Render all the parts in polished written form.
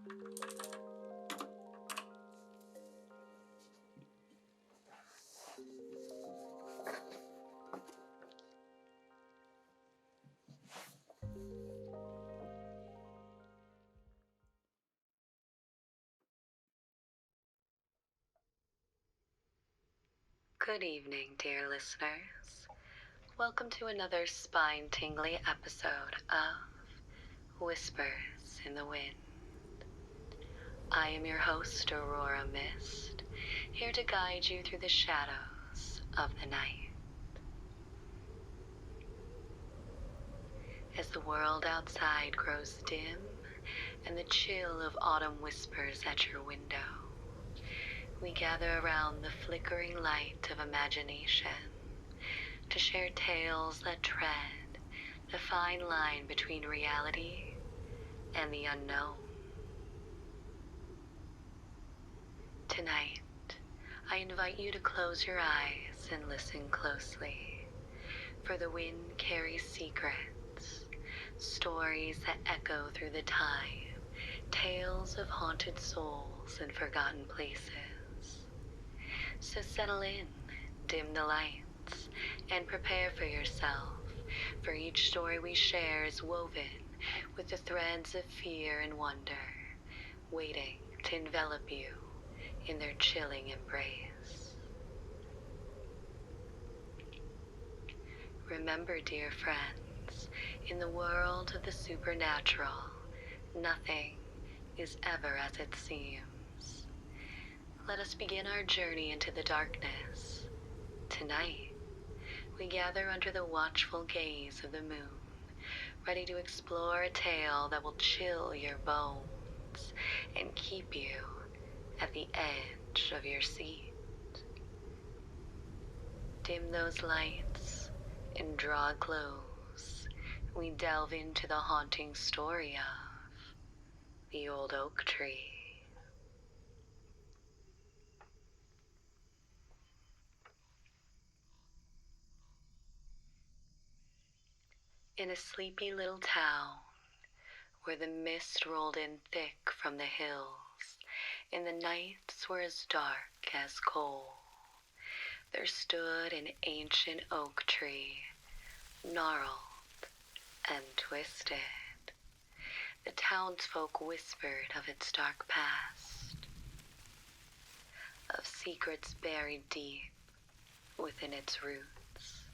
Good evening, dear listeners. Welcome to another spine-tingly episode of Whispers in the Wind. I am your host, Aurora Mist, here to guide you through the shadows of the night. As the world outside grows dim and the chill of autumn whispers at your window, we gather around the flickering light of imagination to share tales that tread the fine line between reality and the unknown. Tonight, I invite you to close your eyes and listen closely, for the wind carries secrets, stories that echo through the time, tales of haunted souls and forgotten places. So settle in, dim the lights, and prepare for yourself, for each story we share is woven with the threads of fear and wonder, waiting to envelop you in their chilling embrace. Remember, dear friends, in the world of the supernatural, nothing is ever as it seems. Let us begin our journey into the darkness. Tonight, we gather under the watchful gaze of the moon, ready to explore a tale that will chill your bones and keep you at the edge of your seat. Dim those lights and draw close. We delve into the haunting story of the old oak tree. In a sleepy little town where the mist rolled in thick from the hills and the nights were as dark as coal, there stood an ancient oak tree, gnarled and twisted. The townsfolk whispered of its dark past, of secrets buried deep within its roots.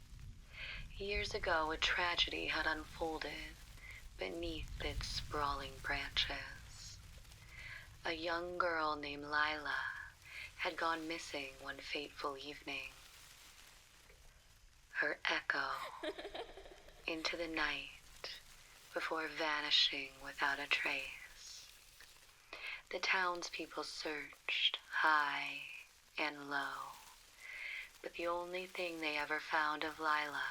Years ago, a tragedy had unfolded beneath its sprawling branches. A young girl named Lila had gone missing one fateful evening. Her echo into the night before vanishing without a trace. The townspeople searched high and low, but the only thing they ever found of Lila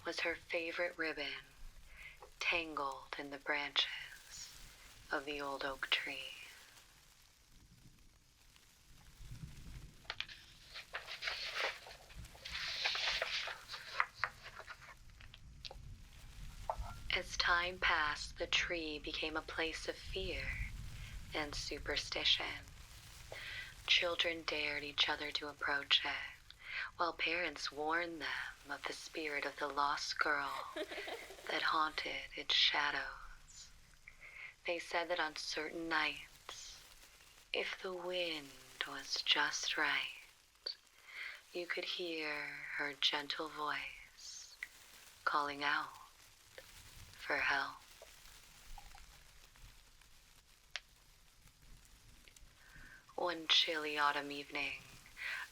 was her favorite ribbon tangled in the branches of the old oak tree. As time passed, the tree became a place of fear and superstition. Children dared each other to approach it, while parents warned them of the spirit of the lost girl that haunted its shadows. They said that on certain nights, if the wind was just right, you could hear her gentle voice calling out for help. One chilly autumn evening,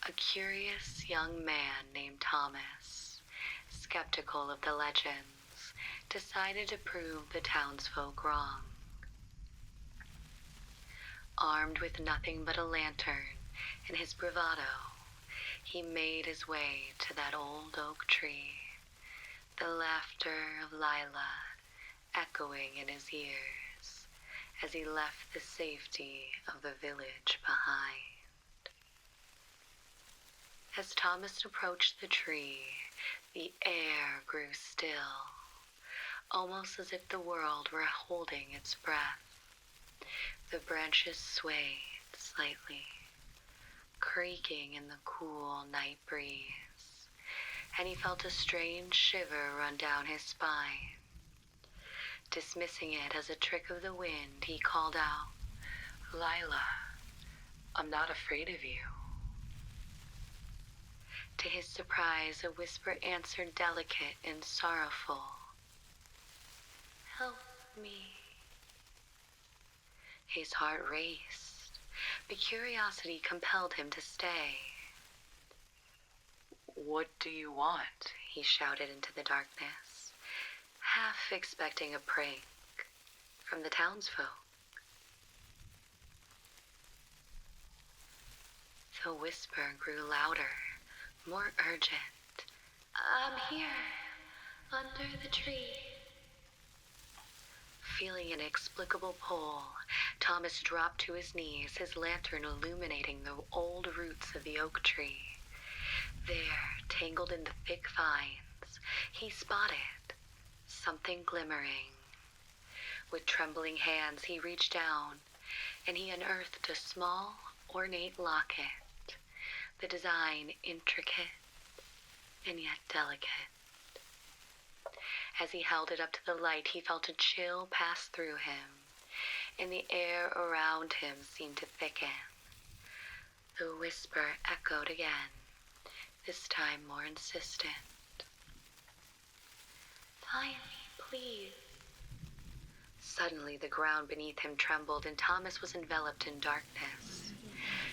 a curious young man named Thomas, skeptical of the legends, decided to prove the townsfolk wrong. Armed with nothing but a lantern and his bravado, he made his way to that old oak tree, the laughter of Lila echoing in his ears as he left the safety of the village behind. As Thomas approached the tree, the air grew still, almost as if the world were holding its breath. The branches swayed slightly, creaking in the cool night breeze, and he felt a strange shiver run down his spine. Dismissing it as a trick of the wind, he called out, "Lila, I'm not afraid of you." To his surprise, a whisper answered, delicate and sorrowful, "Help me." His heart raced, but curiosity compelled him to stay. "What do you want?" he shouted into the darkness, half expecting a prank from the townsfolk. The whisper grew louder, more urgent. "I'm here, under the tree." Feeling an inexplicable pull, Thomas dropped to his knees, his lantern illuminating the old roots of the oak tree. There, tangled in the thick vines, he spotted something glimmering. With trembling hands, he reached down, and he unearthed a small, ornate locket, the design intricate and yet delicate. As he held it up to the light, he felt a chill pass through him, and the air around him seemed to thicken. The whisper echoed again, this time more insistent. "Find me, please." Suddenly, the ground beneath him trembled, and Thomas was enveloped in darkness.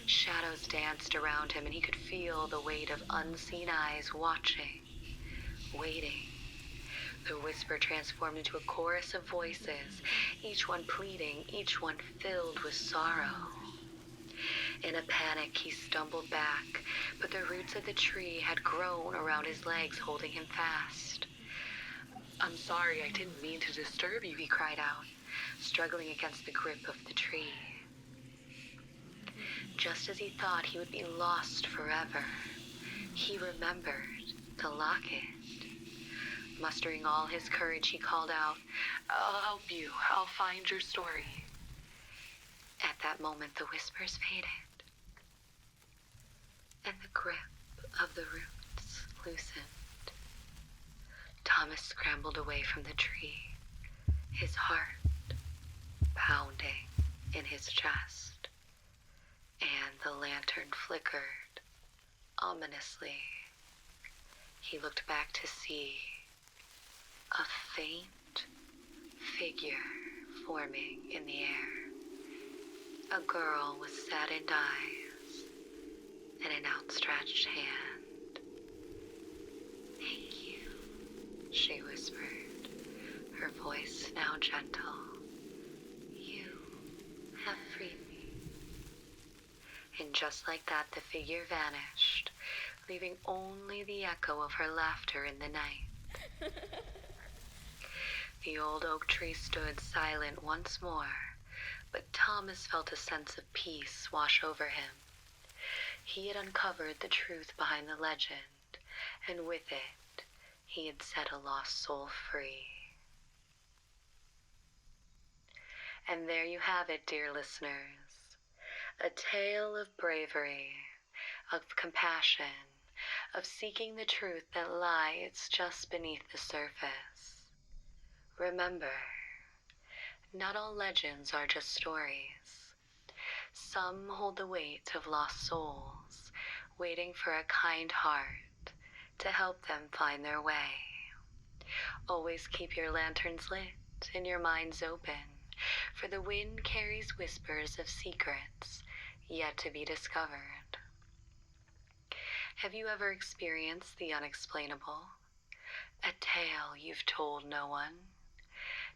Shadows danced around him, and he could feel the weight of unseen eyes watching, waiting. The whisper transformed into a chorus of voices, each one pleading, each one filled with sorrow. In a panic, he stumbled back, but the roots of the tree had grown around his legs, holding him fast. "I'm sorry, I didn't mean to disturb you," he cried out, struggling against the grip of the tree. Just as he thought he would be lost forever, he remembered the locket. Mustering all his courage, he called out, "I'll help you. I'll find your story." At that moment, the whispers faded, and the grip of the roots loosened. Thomas scrambled away from the tree, his heart pounding in his chest, and the lantern flickered ominously. He looked back to see a faint figure forming in the air. A girl with saddened eyes and an outstretched hand. "Thank you," she whispered, her voice now gentle. "You have freed me." And just like that, the figure vanished, leaving only the echo of her laughter in the night. The old oak tree stood silent once more, but Thomas felt a sense of peace wash over him. He had uncovered the truth behind the legend, and with it, he had set a lost soul free. And there you have it, dear listeners. A tale of bravery, of compassion, of seeking the truth that lies just beneath the surface. Remember, not all legends are just stories. Some hold the weight of lost souls, waiting for a kind heart to help them find their way. Always keep your lanterns lit and your minds open, for the wind carries whispers of secrets yet to be discovered. Have you ever experienced the unexplainable? A tale you've told no one?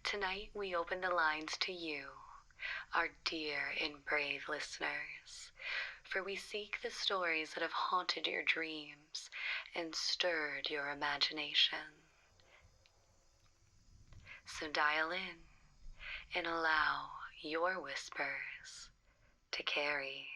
Tonight we open the lines to you, our dear and brave listeners, for we seek the stories that have haunted your dreams and stirred your imagination. So dial in and allow your whispers to carry.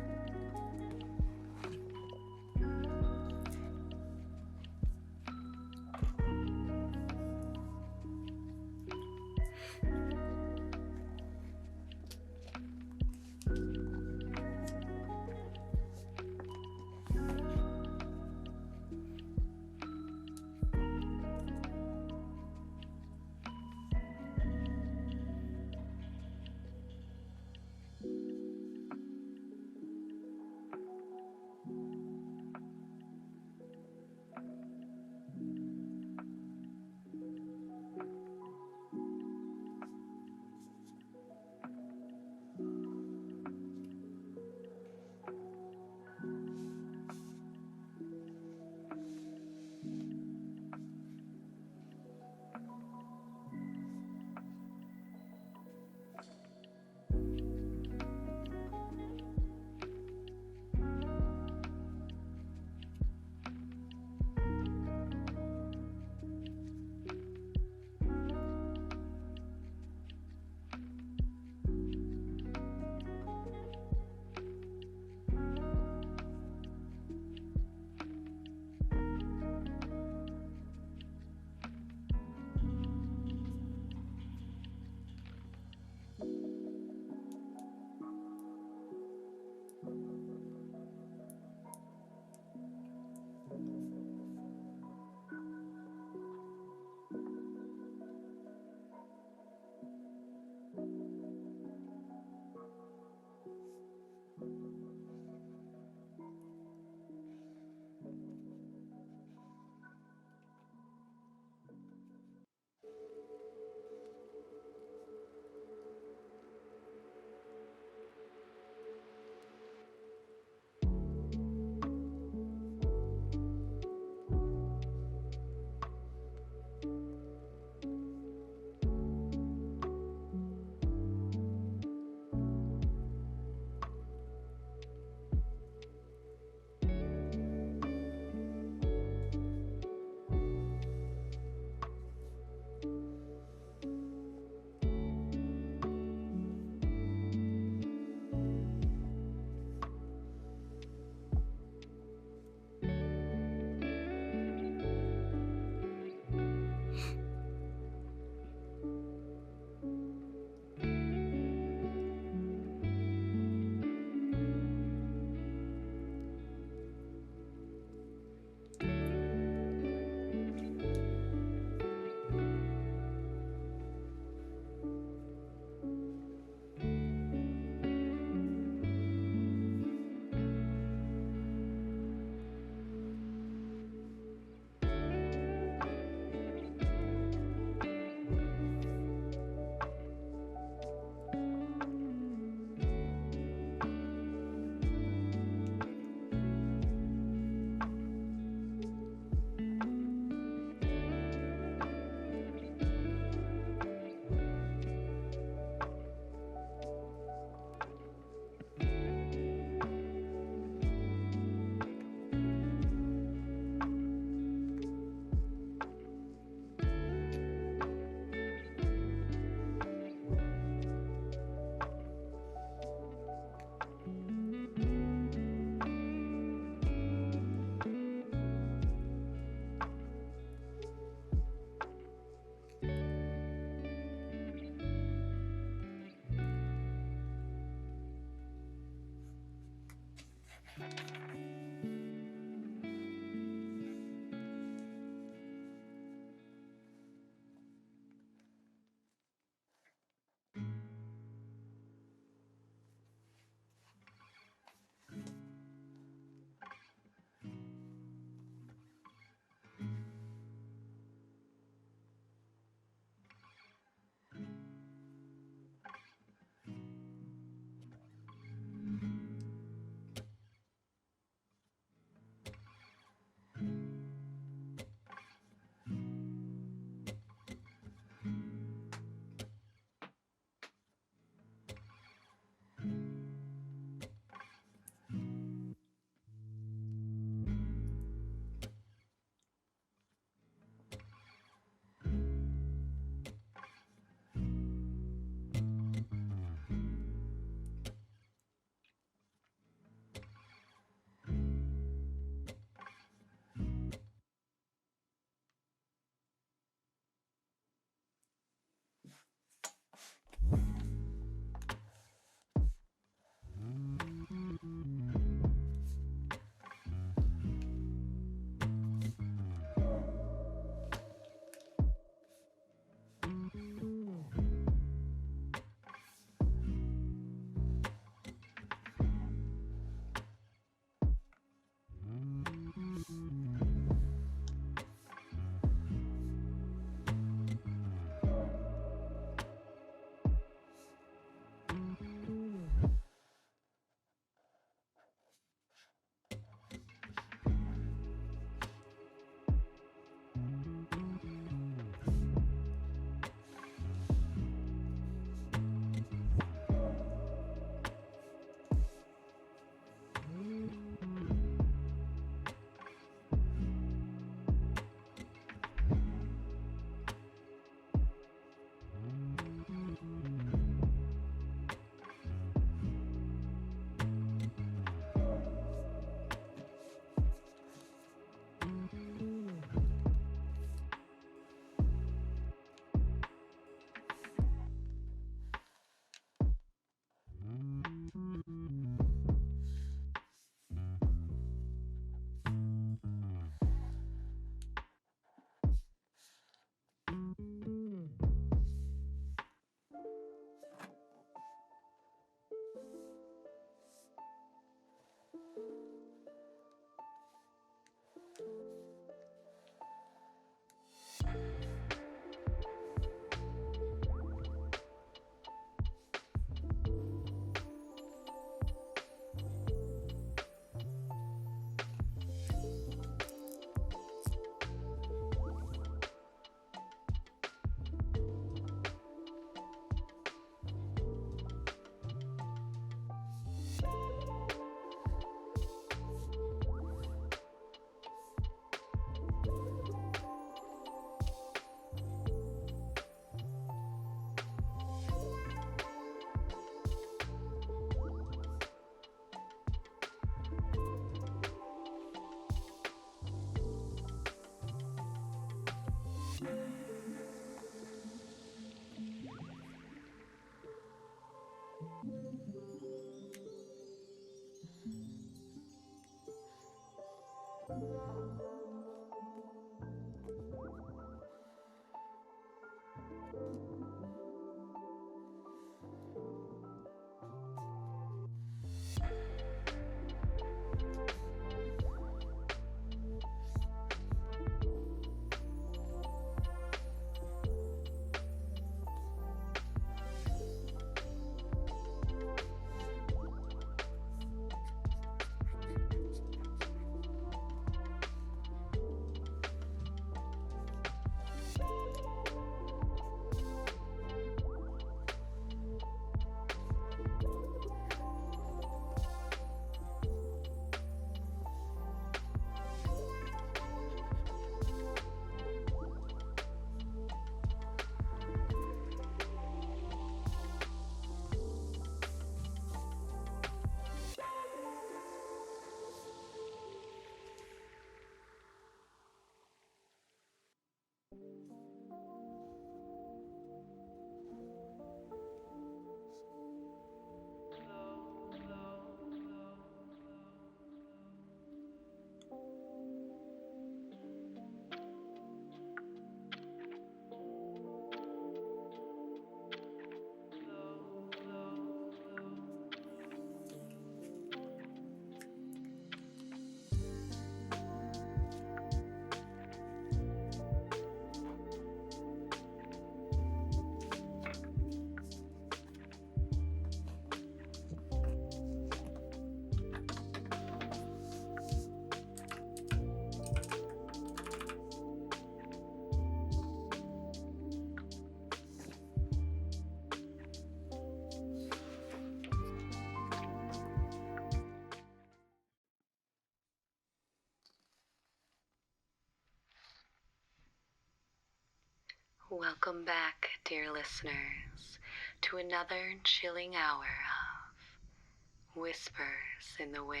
Welcome back, dear listeners, to another chilling hour of Whispers in the Wind.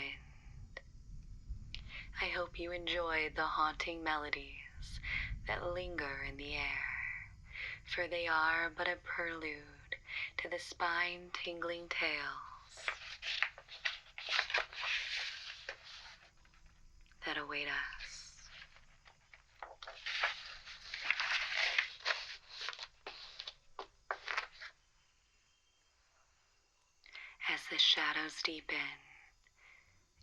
I hope you enjoyed the haunting melodies that linger in the air, for they are but a prelude to the spine-tingling tales that await us. As the shadows deepen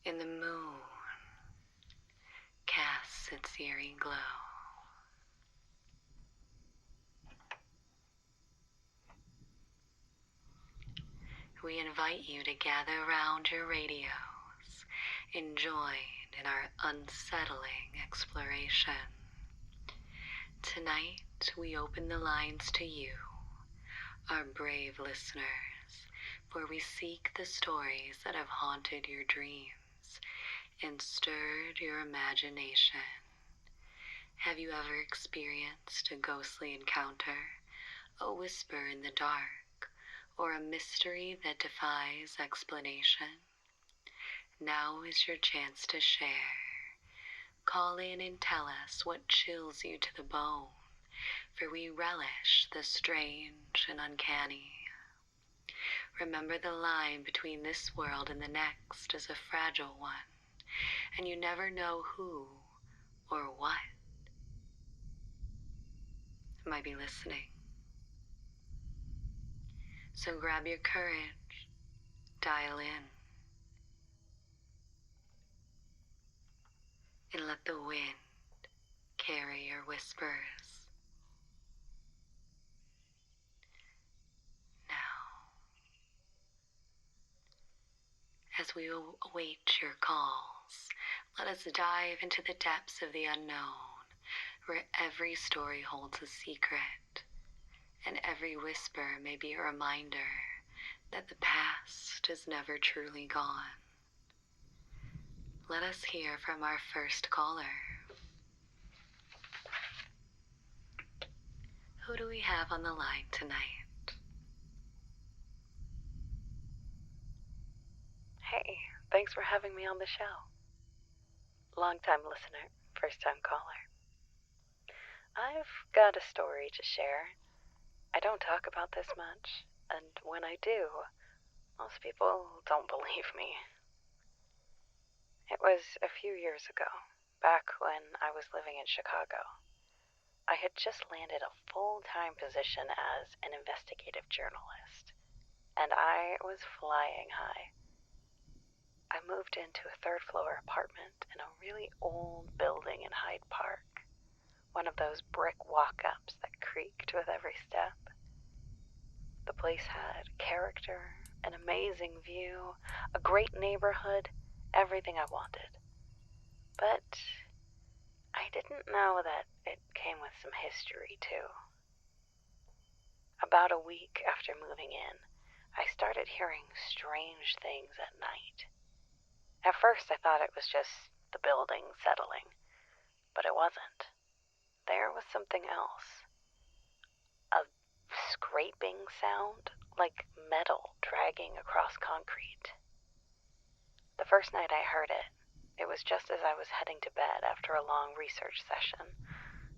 and the moon casts its eerie glow, we invite you to gather around your radios and join in our unsettling exploration. Tonight, we open the lines to you, our brave listeners, for we seek the stories that have haunted your dreams and stirred your imagination. Have you ever experienced a ghostly encounter, a whisper in the dark, or a mystery that defies explanation? Now is your chance to share. Call in and tell us what chills you to the bone, for we relish the strange and uncanny. Remember, the line between this world and the next is a fragile one, and you never know who or what might be listening. So grab your courage, dial in, and let the wind carry your whispers. Now, as we await your calls, let us dive into the depths of the unknown, where every story holds a secret, and every whisper may be a reminder that the past is never truly gone. Let us hear from our first caller. Who do we have on the line tonight? Hey, thanks for having me on the show. Long-time listener, first-time caller. I've got a story to share. I don't talk about this much, and when I do, most people don't believe me. It was a few years ago, back when I was living in Chicago. I had just landed a full-time position as an investigative journalist, and I was flying high. I moved into a third-floor apartment in a really old building in Hyde Park, one of those brick walk-ups that creaked with every step. The place had character, an amazing view, a great neighborhood, everything I wanted. But I didn't know that it came with some history, too. About a week after moving in, I started hearing strange things at night. At first, I thought it was just the building settling, but it wasn't. There was something else. A scraping sound, like metal dragging across concrete. The first night I heard it, it was just as I was heading to bed after a long research session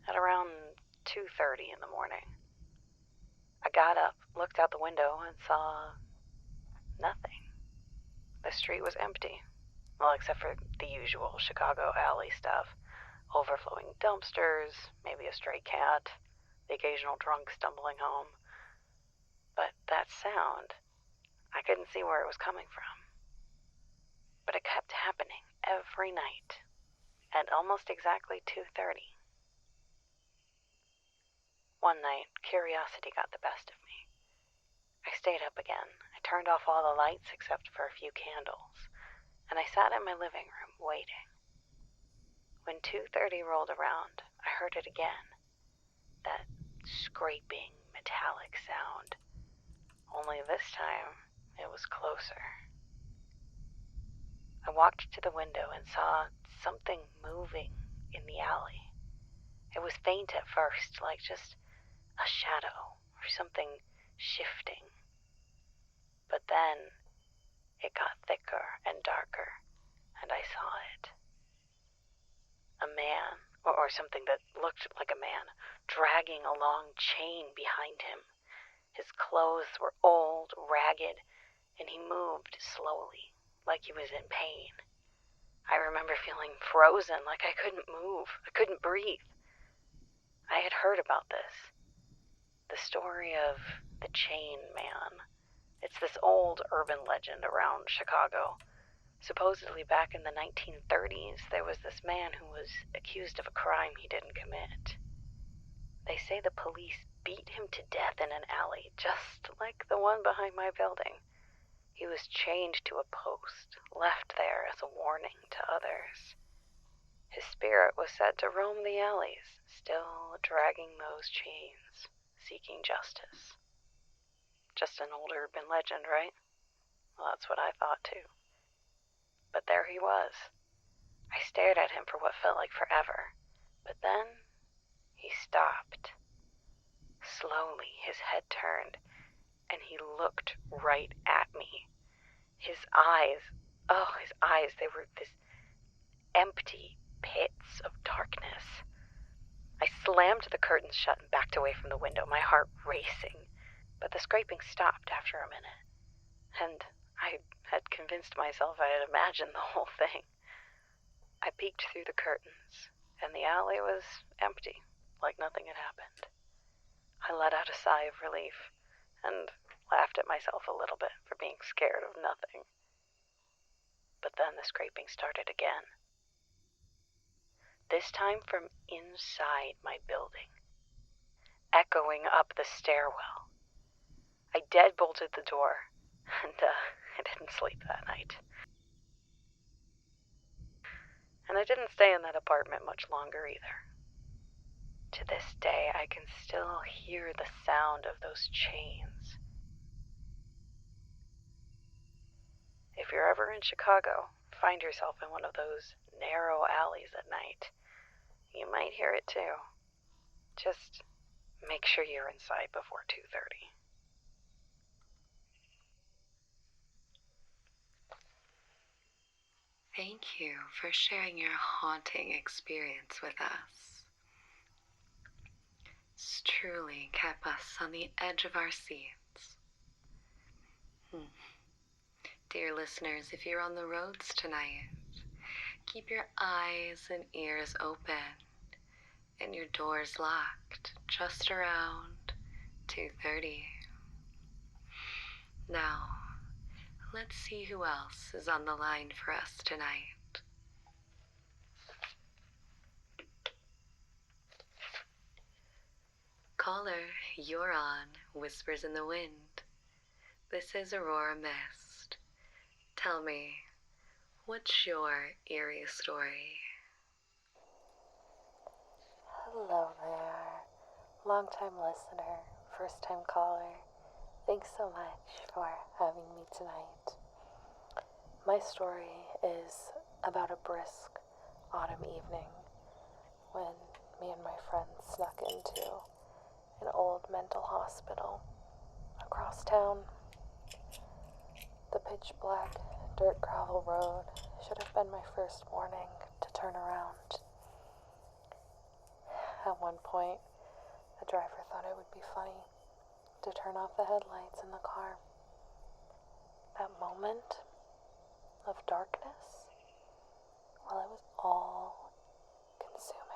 at around 2:30 in the morning. I got up, looked out the window, and saw nothing. The street was empty. Well, except for the usual Chicago alley stuff. Overflowing dumpsters, maybe a stray cat, the occasional drunk stumbling home. But that sound, I couldn't see where it was coming from. But it kept happening every night at almost exactly 2:30. One night, curiosity got the best of me. I stayed up again. I turned off all the lights except for a few candles, and I sat in my living room waiting. When 2:30 rolled around, I heard it again. That scraping, metallic sound. Only this time, it was closer. I walked to the window and saw something moving in the alley. It was faint at first, like just a shadow or something shifting. But then it got thicker and darker, and I saw it. A man, or something that looked like a man, dragging a long chain behind him. His clothes were old, ragged, and he moved slowly, like he was in pain. I remember feeling frozen, like I couldn't move. I couldn't breathe. I had heard about this. The story of the Chain Man. It's this old urban legend around Chicago. Supposedly back in the 1930s, there was this man who was accused of a crime he didn't commit. They say the police beat him to death in an alley, just like the one behind my building. He was chained to a post, left there as a warning to others. His spirit was said to roam the alleys, still dragging those chains, seeking justice. Just an old urban legend, right? Well, that's what I thought too. But there he was. I stared at him for what felt like forever. But then he stopped. Slowly, his head turned, and he looked right at me. His eyes, they were this empty pits of darkness. I slammed the curtains shut and backed away from the window, my heart racing. But the scraping stopped after a minute, and I had convinced myself I had imagined the whole thing. I peeked through the curtains, and the alley was empty, like nothing had happened. I let out a sigh of relief, and laughed at myself a little bit for being scared of nothing. But then the scraping started again. This time from inside my building, echoing up the stairwell. I deadbolted the door, and I didn't sleep that night. And I didn't stay in that apartment much longer either. To this day, I can still hear the sound of those chains. If you're ever in Chicago, find yourself in one of those narrow alleys at night, you might hear it too. Just make sure you're inside before 2:30. Thank you for sharing your haunting experience with us. It's truly kept us on the edge of our seats. Dear listeners, if you're on the roads tonight, keep your eyes and ears open and your doors locked just around 2:30. Now, let's see who else is on the line for us tonight. Caller, you're on Whispers in the Wind. This is Aurora Mist. Tell me, what's your eerie story? Hello there, long-time listener, first-time caller. Thanks so much for having me tonight. My story is about a brisk autumn evening when me and my friends snuck into an old mental hospital across town. The pitch black dirt gravel road should have been my first warning to turn around. At one point, the driver thought it would be funny to turn off the headlights in the car. That moment of darkness, well, it was all consuming.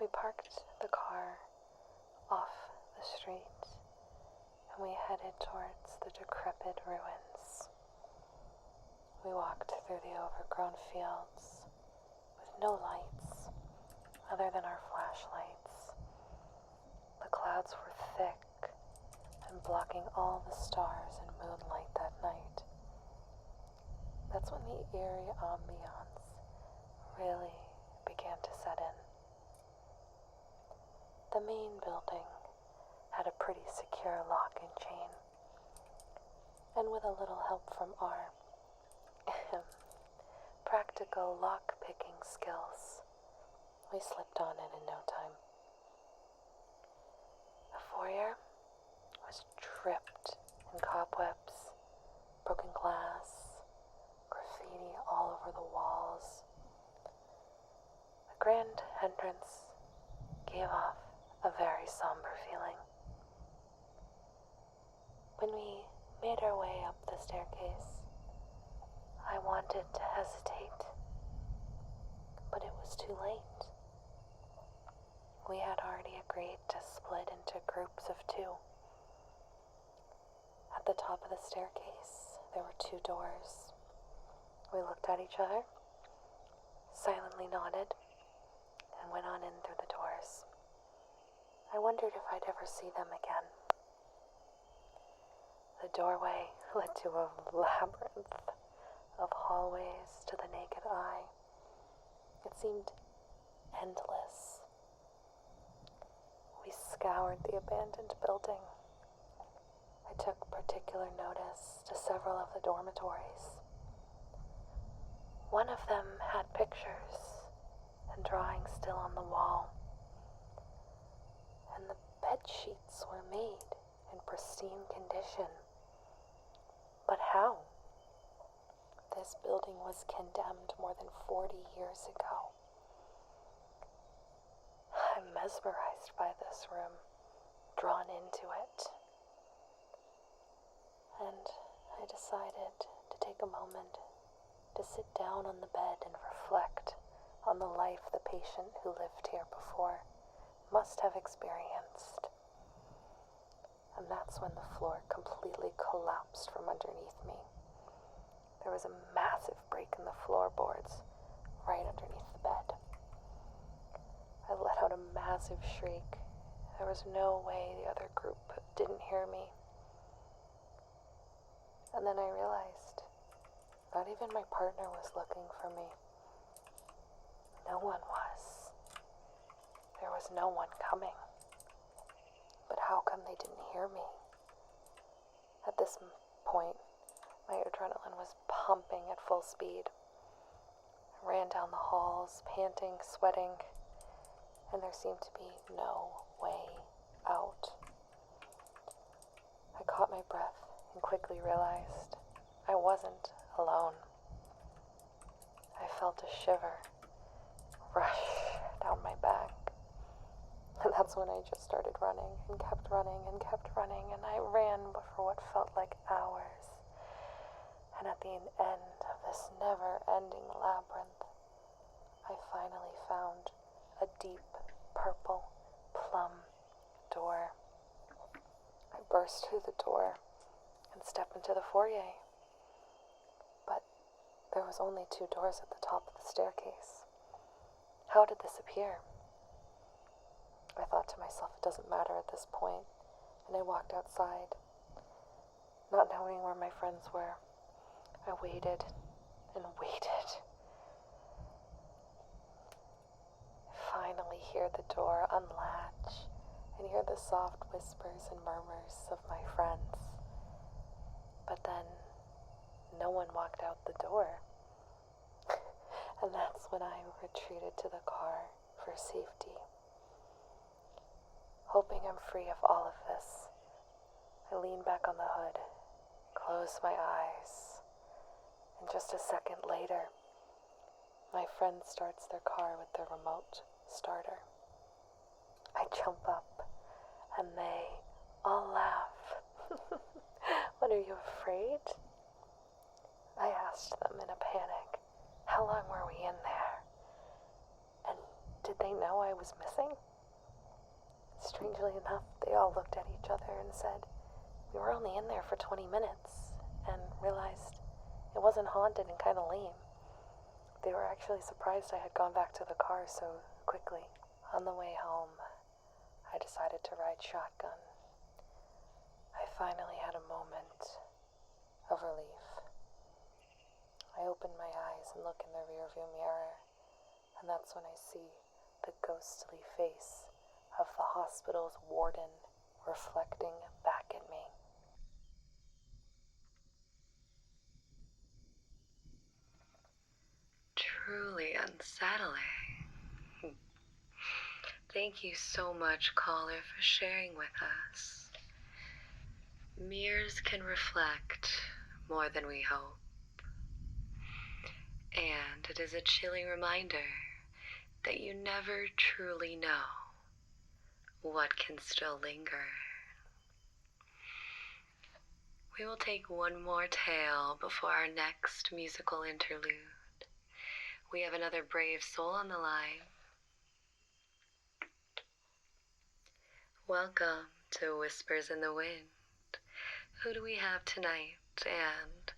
We parked the car off the street and we headed towards the decrepit ruins. We walked through the overgrown fields with no lights other than our flashlights. The clouds were thick and blocking all the stars and moonlight that night. That's when the eerie ambiance really began to set in. The main building had a pretty secure lock and chain, and with a little help from our practical lock-picking skills, we slipped on it in no time. foyer was dripped in cobwebs, broken glass, graffiti all over the walls. The grand entrance gave off a very somber feeling. When we made our way up the staircase, I wanted to hesitate, but it was too late. We had already agreed to split into groups of 2. At the top of the staircase, there were 2 doors. We looked at each other, silently nodded, and went on in through the doors. I wondered if I'd ever see them again. The doorway led to a labyrinth of hallways to the naked eye. It seemed endless. We scoured the abandoned building. I took particular notice to several of the dormitories. One of them had pictures and drawings still on the wall, and the bed sheets were made in pristine condition. But how? This building was condemned more than 40 years ago. I'm mesmerized by this room, drawn into it. And I decided to take a moment to sit down on the bed and reflect on the life the patient who lived here before must have experienced. And that's when the floor completely collapsed from underneath me. There was a massive break in the floorboards right underneath the bed. I let out a massive shriek. There was no way the other group didn't hear me. And then I realized not even my partner was looking for me. No one was. There was no one coming. But how come they didn't hear me? At this point, my adrenaline was pumping at full speed. I ran down the halls, panting, sweating, and there seemed to be no way out. I caught my breath and quickly realized I wasn't alone. I felt a shiver rush down my back. And that's when I just started running and kept running and kept running, and I ran for what felt like hours. And at the end of this never-ending labyrinth, I finally found a deep purple plum door. I burst through the door and stepped into the foyer. But there was only 2 doors at the top of the staircase. How did this appear? I thought to myself, it doesn't matter at this point, and I walked outside, not knowing where my friends were. I waited and waited. I finally hear the door unlatch and hear the soft whispers and murmurs of my friends. But then no one walked out the door. And that's when I retreated to the car for safety. Hoping I'm free of all of this, I lean back on the hood, close my eyes, and just a second later, my friend starts their car with their remote starter. I jump up, and they all laugh. What, are you afraid? I asked them in a panic, how long were we in there? And did they know I was missing? Strangely enough, they all looked at each other and said, we were only in there for 20 minutes, and realized it wasn't haunted and kind of lame. They were actually surprised I had gone back to the car so quickly. On the way home, I decided to ride shotgun. I finally had a moment of relief. I open my eyes and look in the rearview mirror, and that's when I see the ghostly face of the hospital's warden reflecting back at me. Truly unsettling. Thank you so much, caller, for sharing with us. Mirrors can reflect more than we hope. And it is a chilling reminder that you never truly know what can still linger. We will take one more tale before our next musical interlude. We have another brave soul on the line. Welcome to Whispers in the Wind. Who do we have tonight, and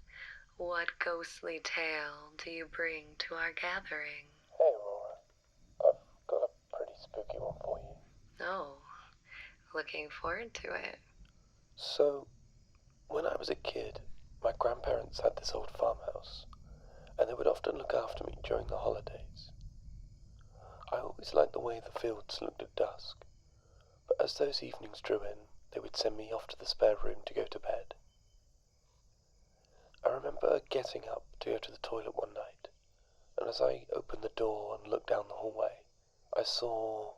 what ghostly tale do you bring to our gathering? Hey, Aurora. I've got a pretty spooky one for you. Oh, looking forward to it. So, when I was a kid, my grandparents had this old farmhouse, and they would often look after me during the holidays. I always liked the way the fields looked at dusk, but as those evenings drew in, they would send me off to the spare room to go to bed. I remember getting up to go to the toilet one night, and as I opened the door and looked down the hallway, I saw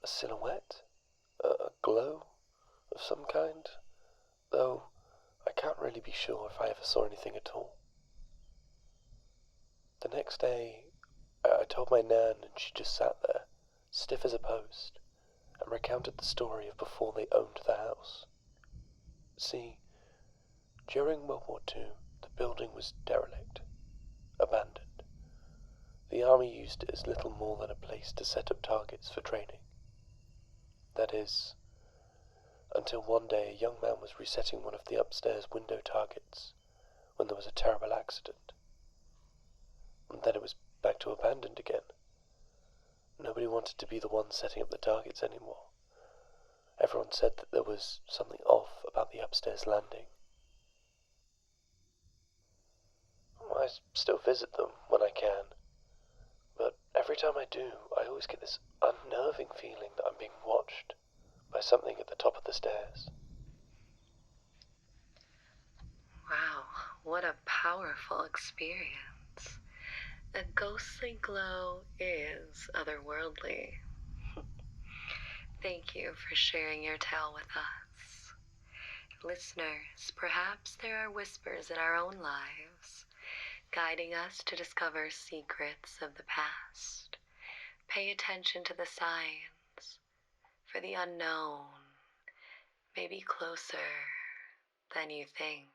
a silhouette, a glow of some kind, though I can't really be sure if I ever saw anything at all. The next day, I told my nan, and she just sat there, stiff as a post, and recounted the story of before they owned the house. See, during World War II, the building was derelict, abandoned. The army used it as little more than a place to set up targets for training. That is, until one day a young man was resetting one of the upstairs window targets when there was a terrible accident. And then it was back to abandoned again. Nobody wanted to be the one setting up the targets anymore. Everyone said that there was something off about the upstairs landing. I still visit them when I can, but every time I do, I always get this unnerving feeling that I'm being watched by something at the top of the stairs. Wow, what a powerful experience. A ghostly glow is otherworldly. Thank you for sharing your tale with us. Listeners, perhaps there are whispers in our own lives, guiding us to discover secrets of the past. Pay attention to the signs, for the unknown may be closer than you think.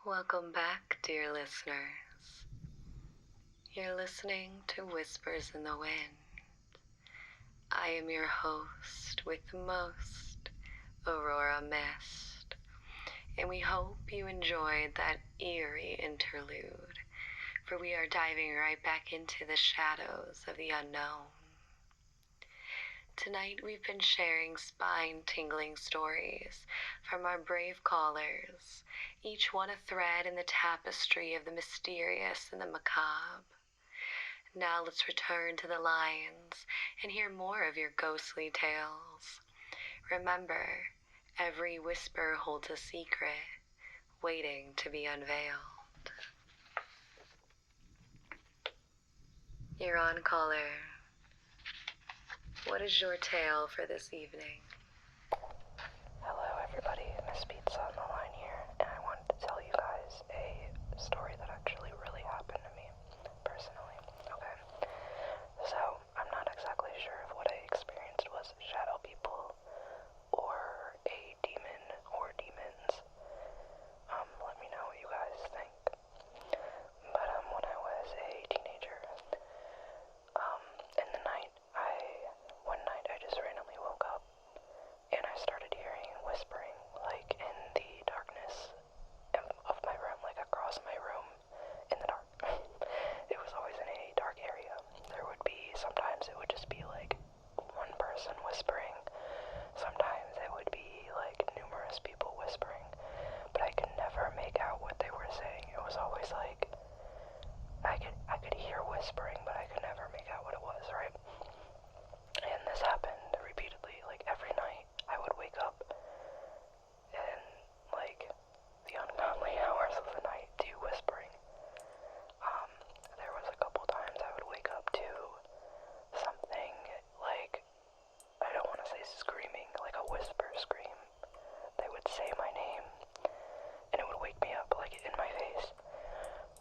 Welcome back, dear listeners. You're listening to Whispers in the Wind. I am your host with the most, Aurora Mist, and we hope you enjoyed that eerie interlude, for we are diving right back into the shadows of the unknown. Tonight we've been sharing spine-tingling stories from our brave callers, each one a thread in the tapestry of the mysterious and the macabre. Now let's return to the lines and hear more of your ghostly tales. Remember, every whisper holds a secret waiting to be unveiled. You're on, caller. What is your tale for this evening? Hello everybody, Miss Pizza on the line here, and I wanted to tell you guys a story that actually really happened to me, personally, okay? So, I'm not exactly sure if what I experienced was shadow people, or a demon, or demons. Let me know what you guys think. But, when I was a teenager, in the night, one night I just randomly woke up, and I started hearing whispering, like, in the darkness of my room, like, across my room, in the dark. It was always in a dark area. Sometimes it would just be, like, one person whispering. Sometimes it would be, like, numerous people whispering. But I could never make out what they were saying. It was always, like, I could hear whispering, but I could never make out what it was, right? And this happened repeatedly, like, every night. I would wake up in, like, the ungodly hours of the night to whispering. There was a couple times I would wake up to something like, I don't want to say screaming, like a whisper scream. They would say my name, and it would wake me up, like, in my face.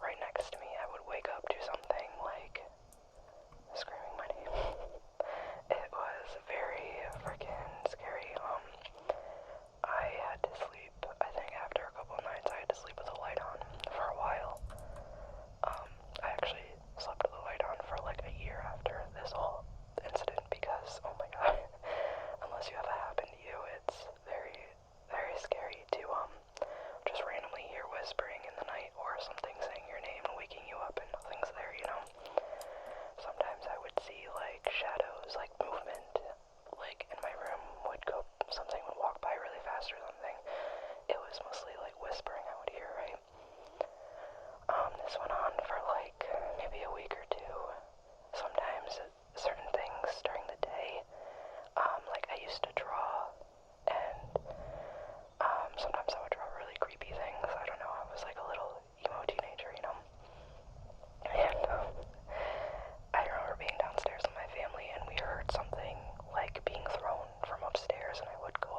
Right next to me, I would wake up to something like screaming my name. It was very freaking scary. I had to sleep, I think after a couple of nights, I had to sleep with the light on for a while. I actually slept with the light on for like a year after this whole incident because, oh my god, unless you have it happen to you, it's very, very scary to, just randomly hear whispering in the night or something saying your name and waking you up and nothing's there, you know? Sometimes I would see, like, shadows, like, movement, like, in my room something would walk by really fast or something. It was mostly, like, whispering I would hear, right? This went on for, like, maybe a week or two. Sometimes certain things during the day, like, I used to draw, and, sometimes I would draw really creepy things. I don't know, I was, like, a little emo teenager, you know? And, I remember being downstairs with my family, and we heard something, like, being thrown from upstairs, and I would go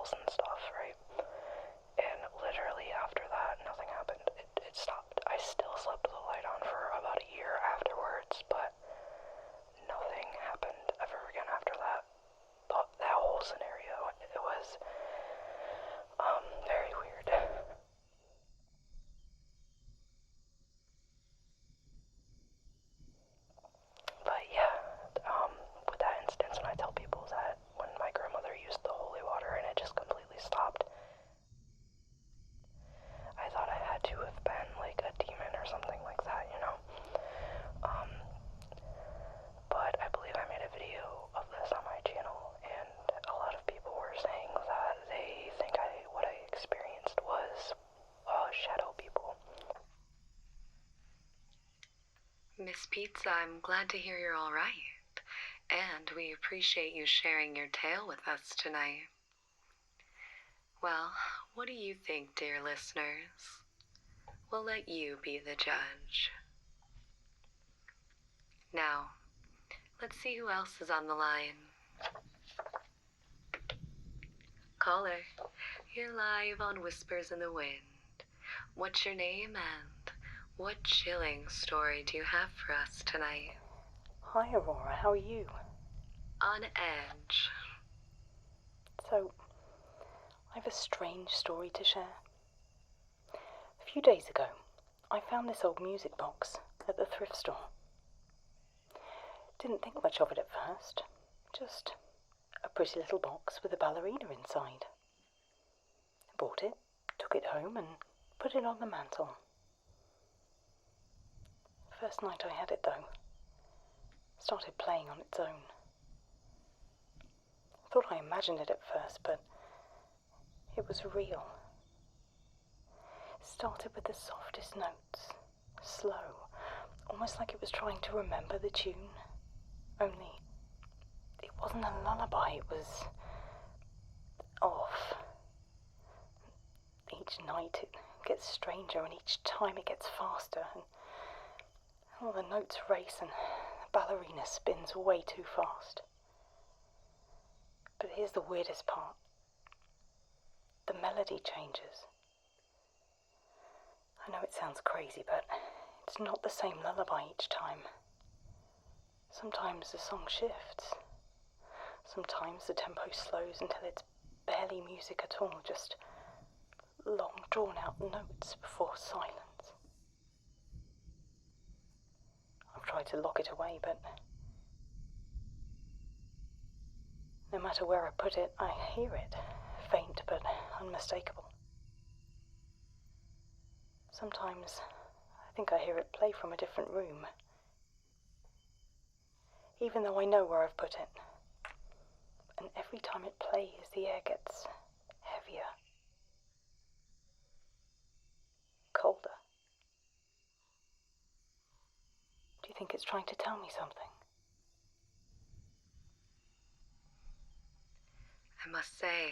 house and stuff, right? And literally after that, nothing happened. It stopped. I still slept with the light on for about a year afterwards, but nothing happened ever again after that. That whole scenario, it was very weird. But yeah, with that instance, when I tell people that when my grandmother used the holy water and it just completely stopped, I thought I had to have been like a demon or something like that, you know? But I believe I made a video of this on my channel, and a lot of people were saying that they think what I experienced was shadow people. Miss Pizza, I'm glad to hear you're all right, and we appreciate you sharing your tale with us tonight. Well, what do you think, dear listeners? We'll let you be the judge. Now, let's see who else is on the line. Caller, you're live on Whispers in the Wind. What's your name and what chilling story do you have for us tonight? Hi Aurora, how are you? On edge. So, I have a strange story to share. A few days ago, I found this old music box at the thrift store. Didn't think much of it at first, just a pretty little box with a ballerina inside. I bought it, took it home and put it on the mantel. First night I had it though, started playing on its own. Thought I imagined it at first, but it was real. It started with the softest notes, slow, almost like it was trying to remember the tune. Only, it wasn't a lullaby, it was off. Each night it gets stranger, and each time it gets faster, and all the notes race, and the ballerina spins way too fast. But here's the weirdest part. The melody changes. I know it sounds crazy, but it's not the same lullaby each time. Sometimes the song shifts. Sometimes the tempo slows until it's barely music at all, just long drawn-out notes before silence. I've tried to lock it away, but no matter where I put it, I hear it, faint but unmistakable. Sometimes I think I hear it play from a different room, even though I know where I've put it. And every time it plays, the air gets heavier, colder. Do you think it's trying to tell me something? I must say,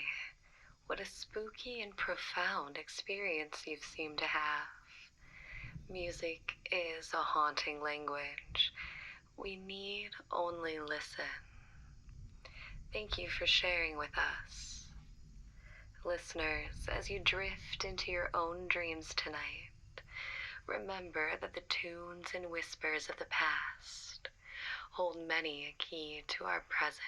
what a spooky and profound experience you've seemed to have. Music is a haunting language. We need only listen. Thank you for sharing with us. Listeners, as you drift into your own dreams tonight, remember that the tunes and whispers of the past hold many a key to our present.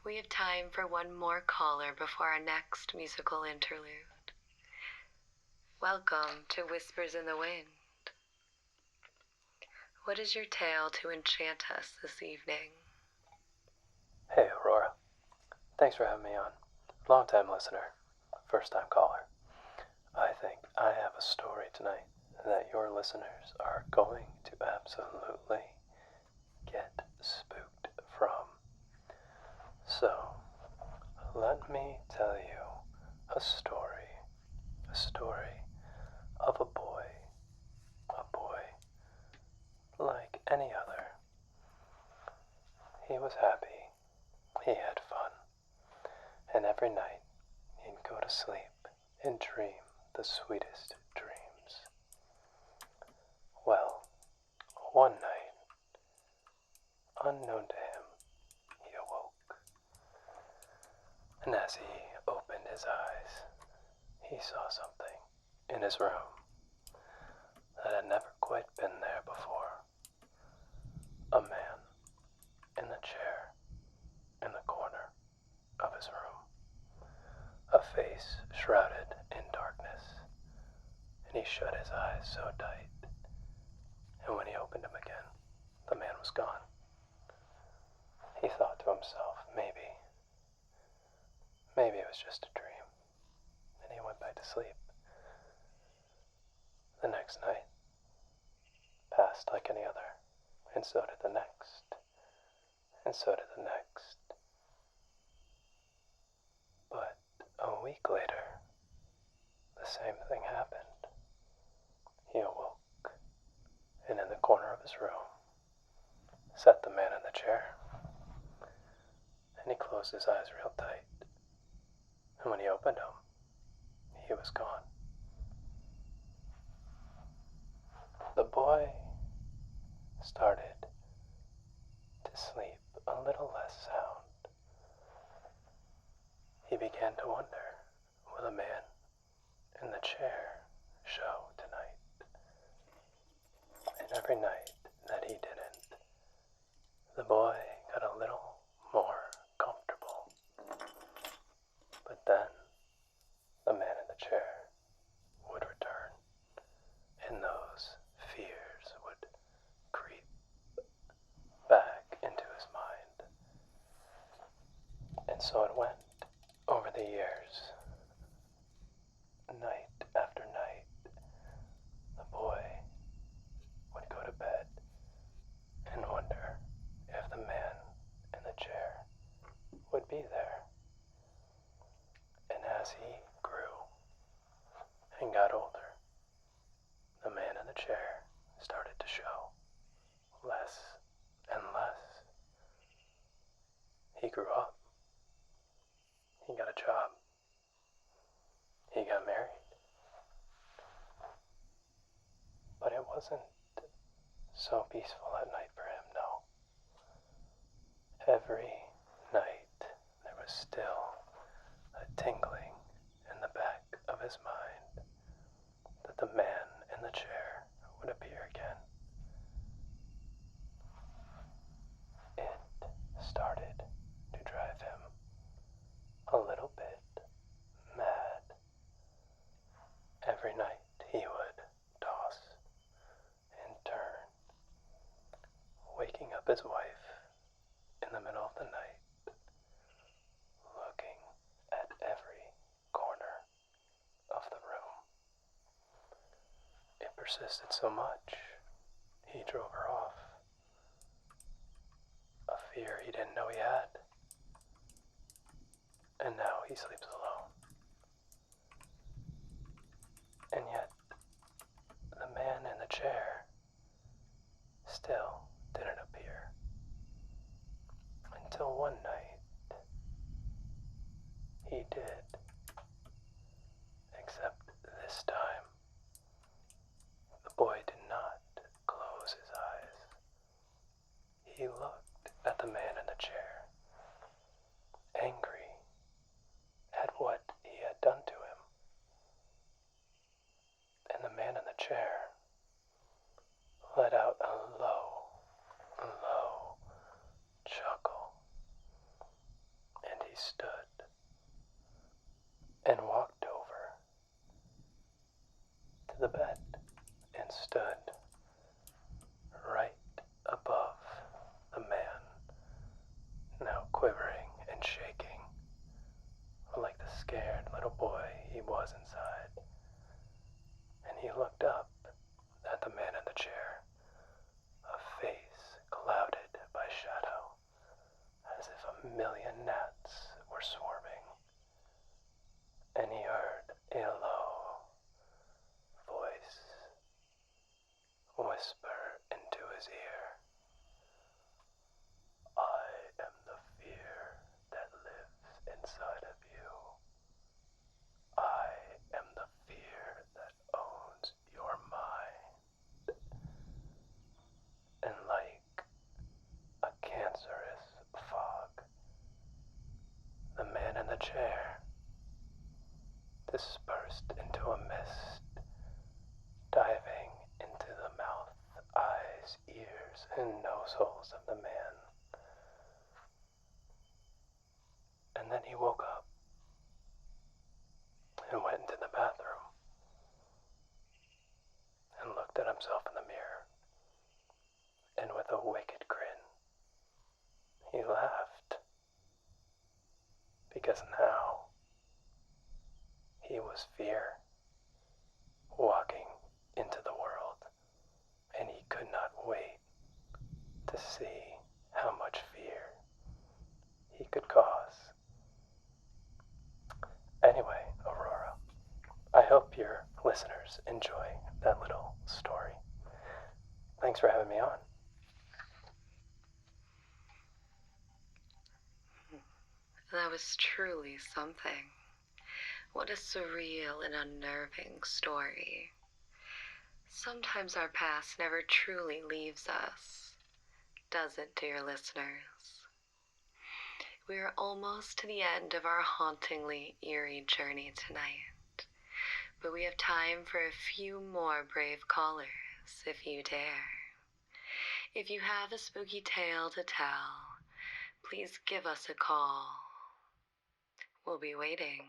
We have time for one more caller before our next musical interlude. Welcome to Whispers in the Wind. What is your tale to enchant us this evening? Hey, Aurora. Thanks for having me on. Long-time listener, first-time caller. I think I have a story tonight that your listeners are going to absolutely get spooked from. So, let me tell you a story of a boy like any other. He was happy, he had fun, and every night he'd go to sleep and dream the sweetest dreams. Well, one night, unknown to him, he awoke. And as he opened his eyes, he saw something in his room that had never quite been there before. A man in the chair in the corner of his room, a face shrouded in darkness, and he shut his eyes so tight, and when he opened them again, the man was gone. He thought to himself, maybe it was just a dream, and he went back to sleep. The next night passed like any other, and so did the next, and so did the next. But a week later, the same thing happened. He awoke, and in the corner of his room sat the man in the chair, and he closed his eyes real tight, and when he opened them, he was gone. The boy started to sleep a little less sound. He began to wonder, will the man in the chair show tonight? And every night that he didn't, the boy got a little more comfortable. But then, the man in the chair would return, and those fears would creep back into his mind. And so it went over the years. Night after night, the boy would go to bed and wonder if the man in the chair would be there. And as he grew and got older, the man in the chair started to show less and less. He grew up. He got a job. He got married. But it wasn't so peaceful at night for him, no. Every night there was still a tingling in the back of his mind that the man in the chair would appear again. It started to drive him a little bit mad. Every night he would toss and turn, waking up his wife in the middle of the night, looking at every corner of the room. It persisted so much, he drove her off. A fear he didn't know he had. And now he sleeps alone. And yet, the man in the chair still didn't appear. Until one night, he did. Except this time, the boy did not close his eyes. He looked at the man in the chair, angry at what he had done to him. And the man in the chair let out a low chuckle, and he stood and walked over to the bed and stood right above the man, now quivering and shaking like the scared little boy he was inside. And he looked up at the man in the chair, a face clouded by shadow, as if a million gnats were swarming. And he heard a low voice whisper into his ear, "I am the fear that lives inside of you. I am the fear that owns your dispersed into a mist, diving into the mouth, eyes, ears, and nose holes of the man. And then he woke up and went into the bathroom and looked at himself in the mirror. And with a wicked grin, he laughed. Because now he was fear, walking into the world, and he could not wait to see how much fear he could cause. Anyway, Aurora, I hope your listeners enjoy that little story. Thanks for having me on. That was truly something. What a surreal and unnerving story. Sometimes our past never truly leaves us, does it, dear listeners? We are almost to the end of our hauntingly eerie journey tonight, but we have time for a few more brave callers, if you dare. If you have a spooky tale to tell, please give us a call. We'll be waiting.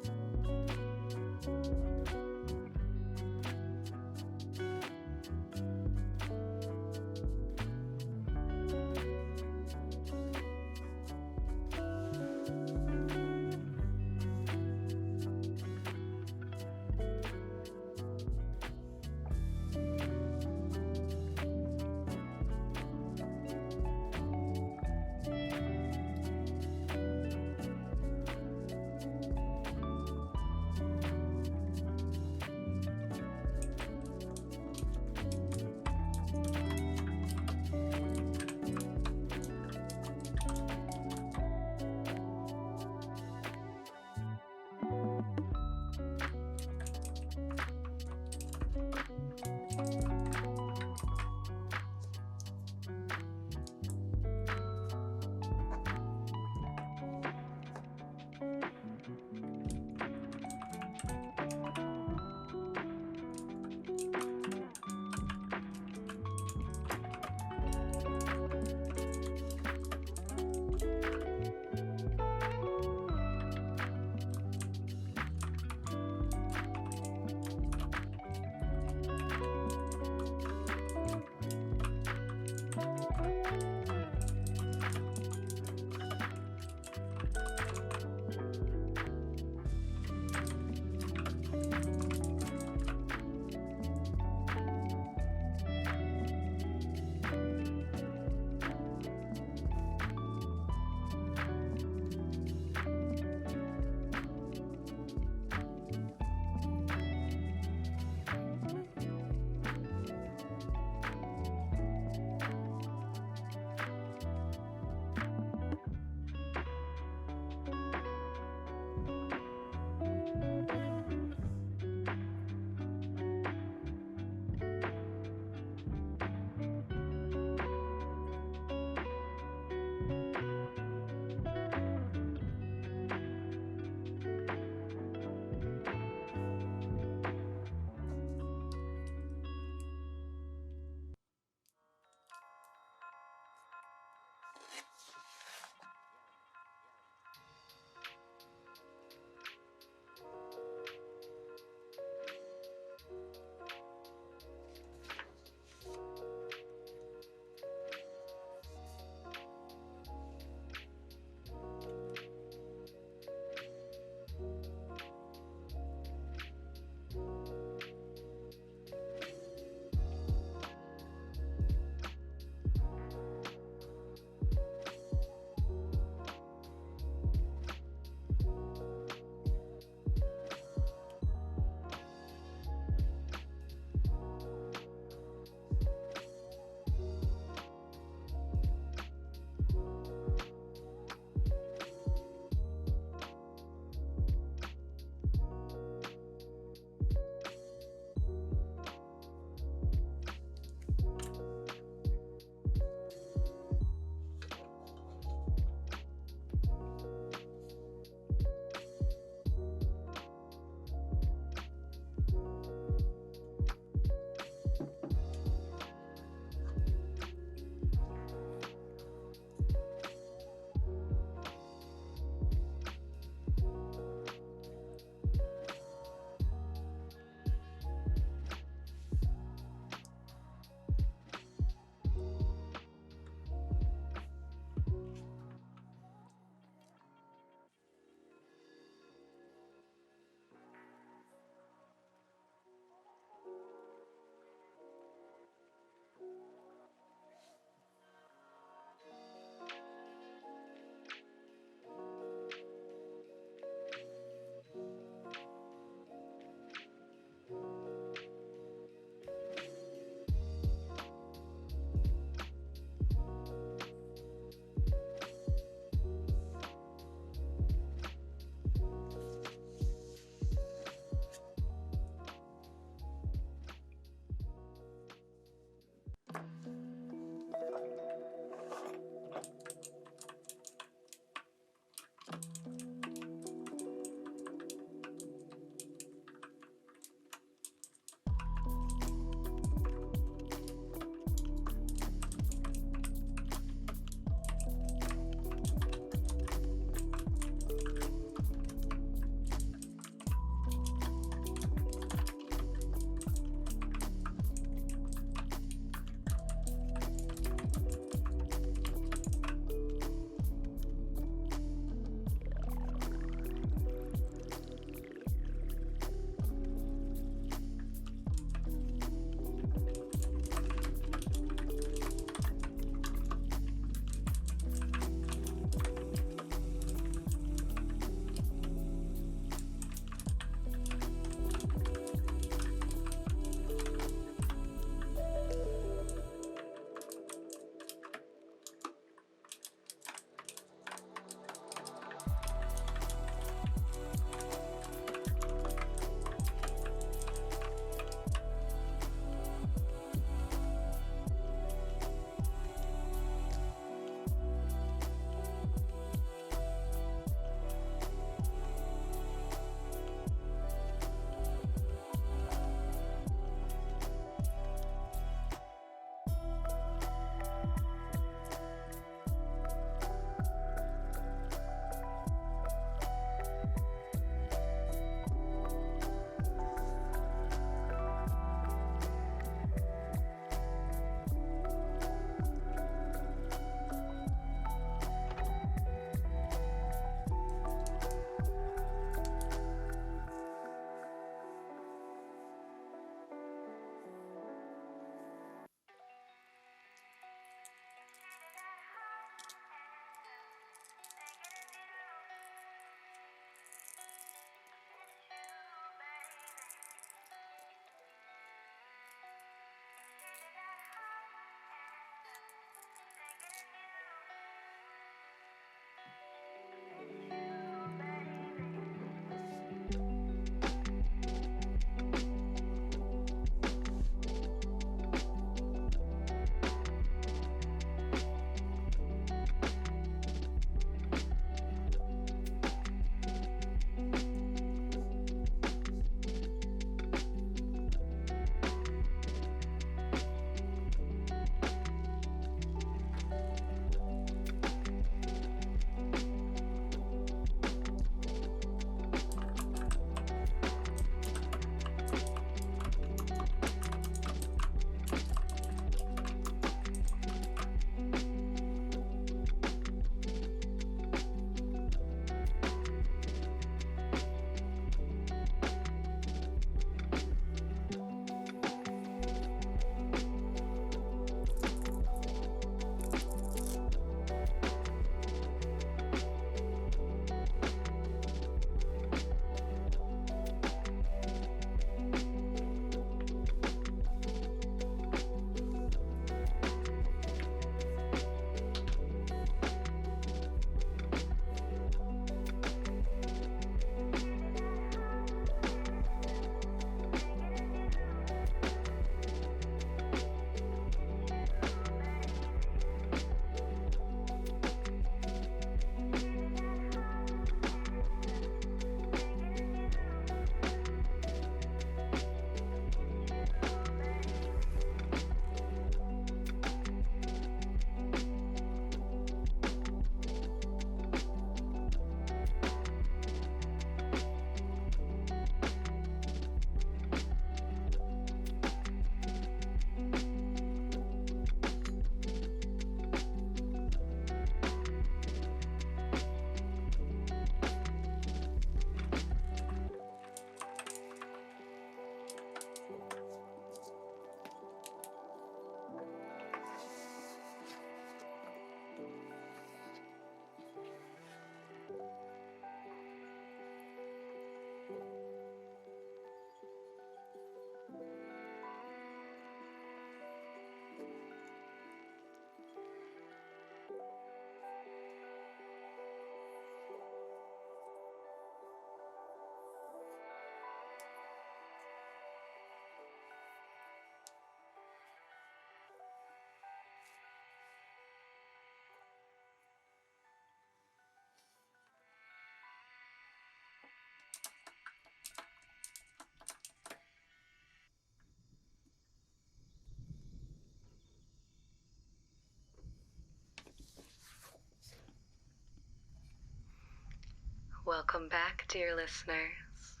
Welcome back, dear listeners.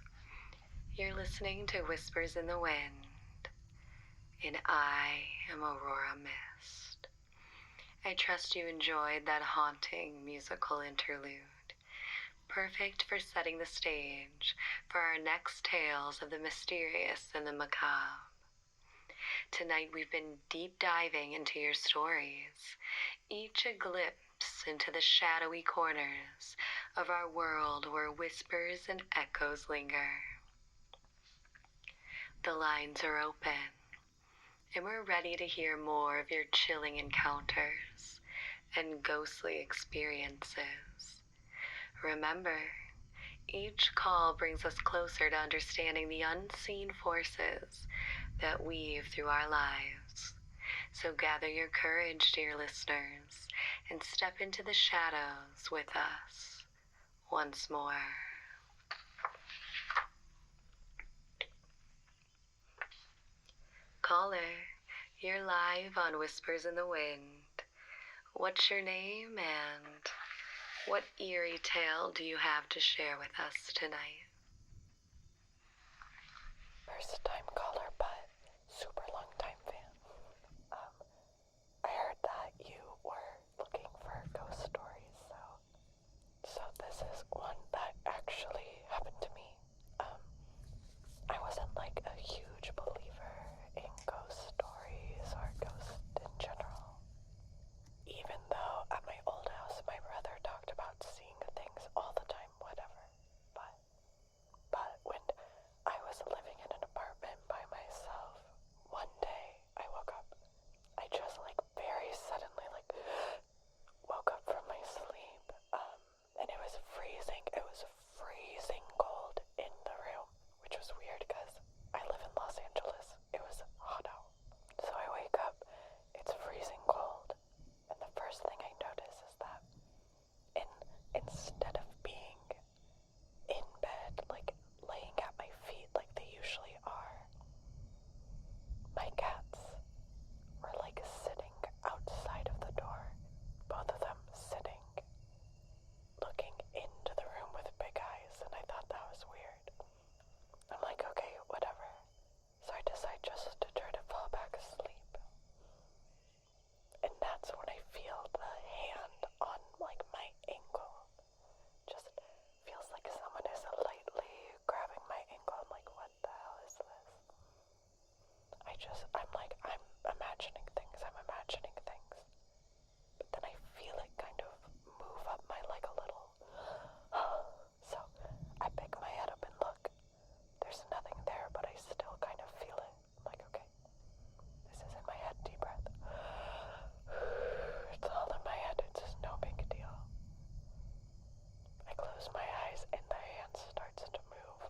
You're listening to Whispers in the Wind, and I am Aurora Mist. I trust you enjoyed that haunting musical interlude, perfect for setting the stage for our next tales of the mysterious and the macabre. Tonight we've been deep diving into your stories, each a glimpse into the shadowy corners of our world where whispers and echoes linger. The lines are open, and we're ready to hear more of your chilling encounters and ghostly experiences. Remember, each call brings us closer to understanding the unseen forces that weave through our lives. So gather your courage, dear listeners, and step into the shadows with us once more. Caller, you're live on Whispers in the Wind. What's your name and what eerie tale do you have to share with us tonight? First time caller, but super long time fan. I heard that you were looking for ghost stories, so this is one that actually happened to me. I wasn't like a huge believer in ghost stories or ghosts in general. Even though at my old house my brother talked about seeing things all the time, whatever. But when I was living in an apartment by myself, one day I woke up. I just very suddenly woke up from my sleep. And it was freezing. It was freezing cold in the room, which was weird because I live in Los Angeles. It was hot out. So I wake up, it's freezing cold, and the first thing I notice is that instead of being in bed, laying at my feet like they usually are, my cats were sitting outside of the door, both of them sitting, looking into the room with big eyes, and I thought that was weird. I'm like, okay, whatever. So I decide just to try to fall back asleep. And that's when I feel the hand on my ankle. Just feels like someone is lightly grabbing my ankle. I'm like, what the hell is this? I'm imagining things. But then I feel it kind of move up my leg a little. So I pick my head up and look. There's nothing there, but I still kind of feel it. I'm like, okay, this is in my head. Deep breath. It's all in my head. It's just no big deal. I close my eyes and the hand starts to move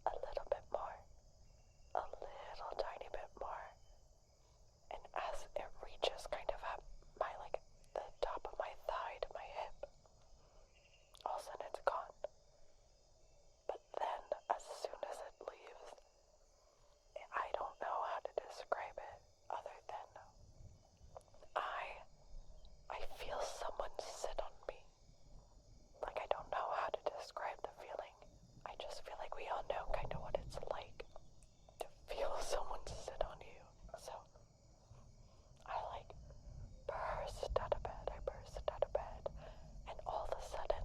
a little bit more. A little tiny bit more. And as it reaches kind of at my, the top of my thigh to my hip, all of a sudden it's gone. But then, as soon as it leaves, I don't know how to describe it other than I feel someone sit on me. I don't know how to describe the feeling. I just feel like we all know kind of what it's like to feel someone sit on you. So I burst out of bed. And all of a sudden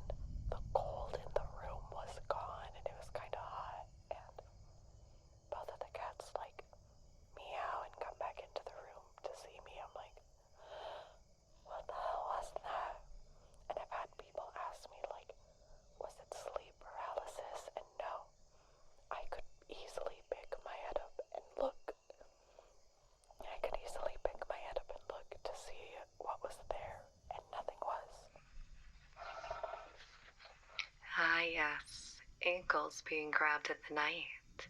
the cold in the room was gone and it was kind of hot. And both of the cats meow and come back into the room to see me. I'm like, what the hell was that? And I've had people ask me was it sleep paralysis? And no, I could easily pick my head up and look. To see what was there, and nothing was. Ah, yes, ankles being grabbed at the night,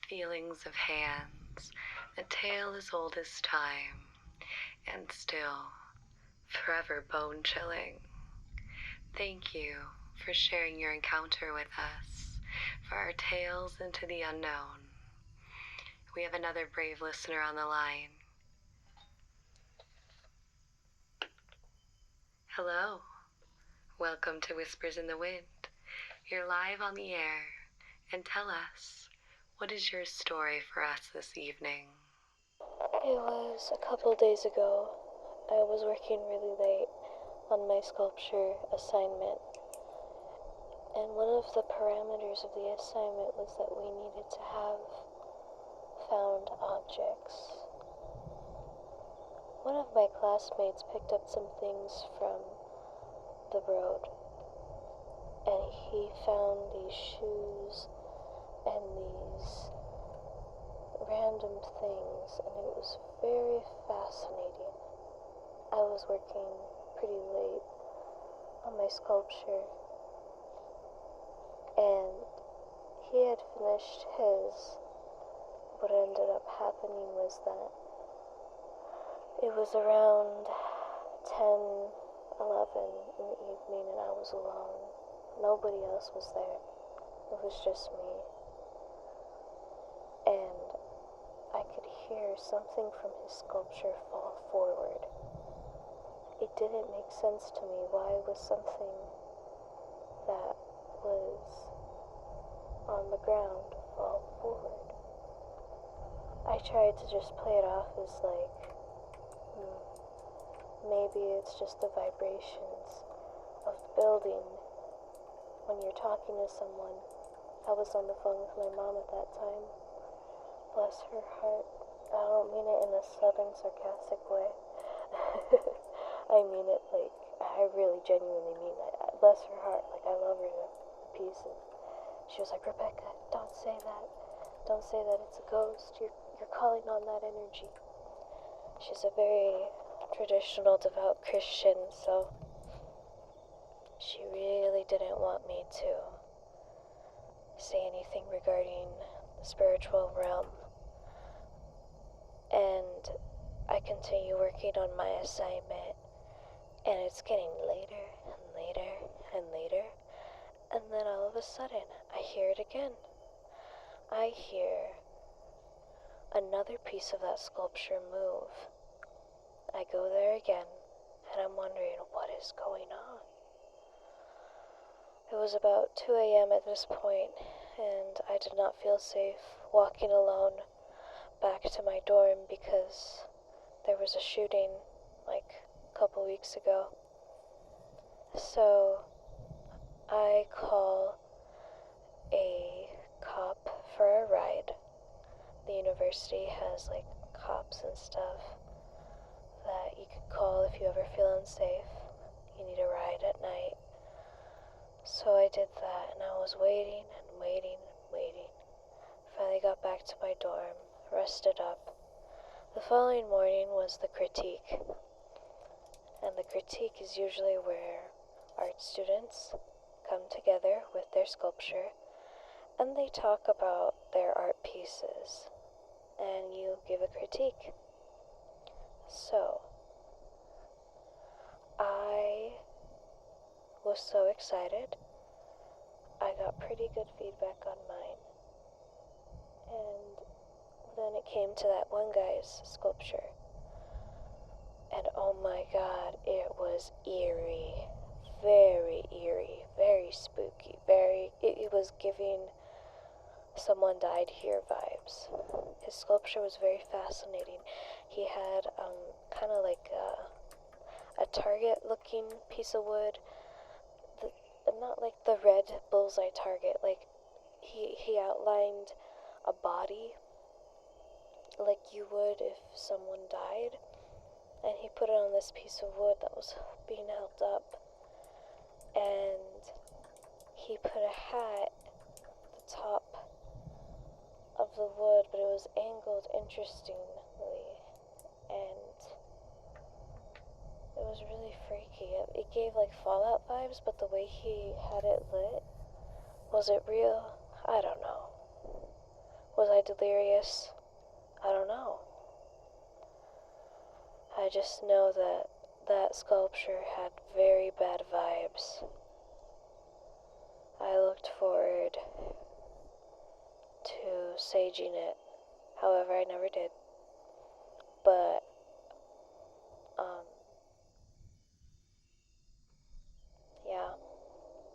feelings of hands, a tale as old as time, and still forever bone-chilling. Thank you for sharing your encounter with us, for our tales into the unknown. We have another brave listener on the line. Hello. Welcome to Whispers in the Wind. You're live on the air, and tell us, what is your story for us this evening? It was a couple days ago. I was working really late on my sculpture assignment, and one of the parameters of the assignment was that we needed to have found objects. One of my classmates picked up some things from the road, and he found these shoes and these random things, and it was very fascinating. I was working pretty late on my sculpture, and he had finished his. What ended up happening was that it was around 10, 11 in the evening, and I was alone. Nobody else was there. It was just me. And I could hear something from his sculpture fall forward. It didn't make sense to me why was something that was on the ground fall forward. I tried to just play it off as like, maybe it's just the vibrations of the building when you're talking to someone. I was on the phone with my mom at that time. Bless her heart. I don't mean it in a southern sarcastic way. I mean it like, I really genuinely mean it. Bless her heart. Like, I love her to pieces. She was like, Rebecca, don't say that. Don't say that it's a ghost. You're calling on that energy. She's a very traditional, devout Christian, so she really didn't want me to say anything regarding the spiritual realm. And I continue working on my assignment, and it's getting later and later and later, and then all of a sudden, I hear it again. I hear another piece of that sculpture move. I go there again, and I'm wondering what is going on. It was about 2 a.m. at this point, and I did not feel safe walking alone back to my dorm because there was a shooting like a couple weeks ago. So I call a cop for a ride. The university has like cops and stuff that you could call if you ever feel unsafe. You need a ride at night. So I did that, and I was waiting and waiting and waiting. Finally got back to my dorm, rested up. The following morning was the critique. And the critique is usually where art students come together with their sculpture, and they talk about their art pieces, and you give a critique. So, I was so excited. I got pretty good feedback on mine. And then it came to that one guy's sculpture. And oh my god, it was eerie. Very spooky. It was giving someone died here vibes. His sculpture was very fascinating. He had kind of like a target looking piece of wood. Not like the red bullseye target, like he outlined a body like you would if someone died, and he put it on this piece of wood that was being held up, and he put a hat at the top of the wood, but it was angled interestingly, and it was really freaky. It gave like Fallout vibes, but the way he had it lit, was it real? I don't know. Was I delirious? I don't know. I just know that that sculpture had very bad vibes. I looked forward to saging it. However, I never did. But, yeah,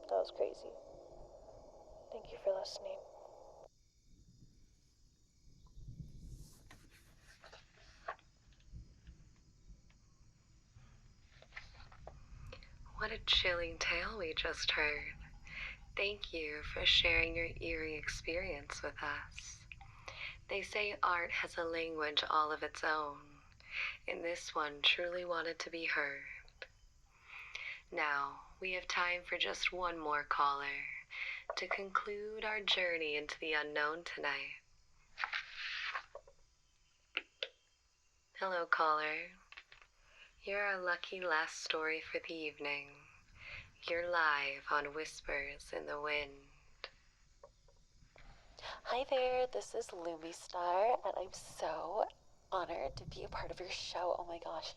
that was crazy. Thank you for listening. What a chilling tale we just heard. Thank you for sharing your eerie experience with us. They say art has a language all of its own, and this one truly wanted to be heard. Now, we have time for just one more caller to conclude our journey into the unknown tonight. Hello, caller. You're our lucky last story for the evening. You're live on Whispers in the Wind. Hi there, this is Lumi Star, and I'm so honored to be a part of your show. Oh my gosh.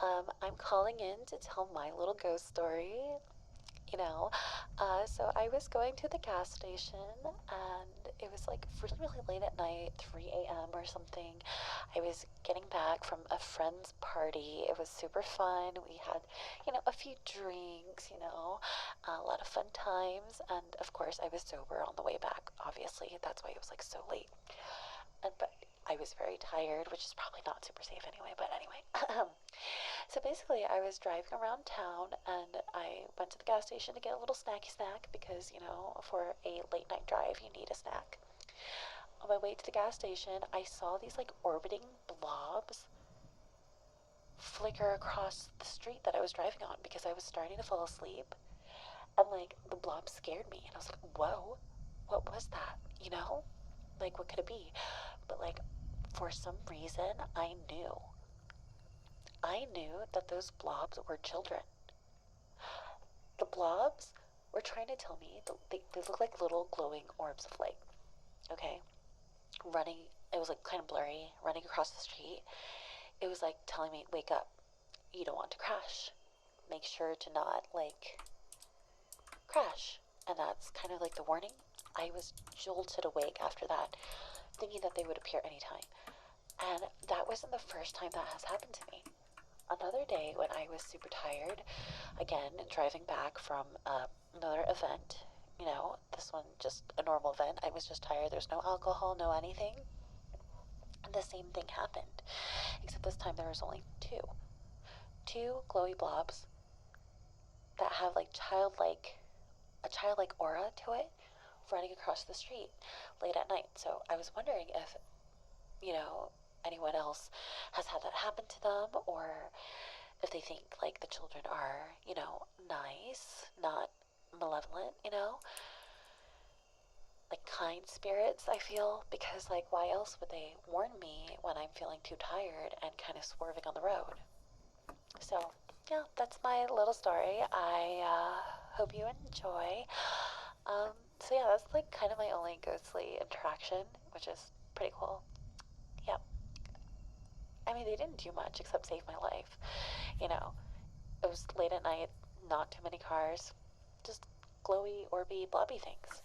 I'm calling in to tell my little ghost story. So I was going to the gas station, and it was like really, really late at night, 3 a.m. or something. I was getting back from a friend's party. It was super fun. We had, a few drinks, a lot of fun times. And of course, I was sober on the way back, obviously. That's why it was like so late. But I was very tired, which is probably not super safe anyway. But anyway. So basically, I was driving around town, and I went to the gas station to get a little snacky snack because, for a late night drive, you need a snack. On my way to the gas station, I saw these like orbiting blobs flicker across the street that I was driving on because I was starting to fall asleep. And like the blob scared me, and I was like, whoa, what was that? Like, what could it be? But like, for some reason, I knew that those blobs were children. The blobs were trying to tell me they look like little glowing orbs of light. Okay? Running, it was like kind of blurry, running across the street. It was like telling me, wake up. You don't want to crash. Make sure to not, like, crash. And that's kind of like the warning. I was jolted awake after that, thinking that they would appear anytime. And that wasn't the first time that has happened to me. Another day when I was super tired, again, driving back from another event, this one just a normal event. I was just tired. There's no alcohol, no anything. And the same thing happened, except this time there was only two glowy blobs that have like a childlike aura to it, running across the street late at night. So I was wondering if, anyone else has had that happen to them, or if they think like the children are, nice, not malevolent, like kind spirits, I feel, because like why else would they warn me when I'm feeling too tired and kind of swerving on the road? So yeah, that's my little story. I hope you enjoy. So yeah, that's like kind of my only ghostly interaction, which is pretty cool. Yep. I mean, they didn't do much except save my life. It was late at night, not too many cars, just glowy, orby, blobby things.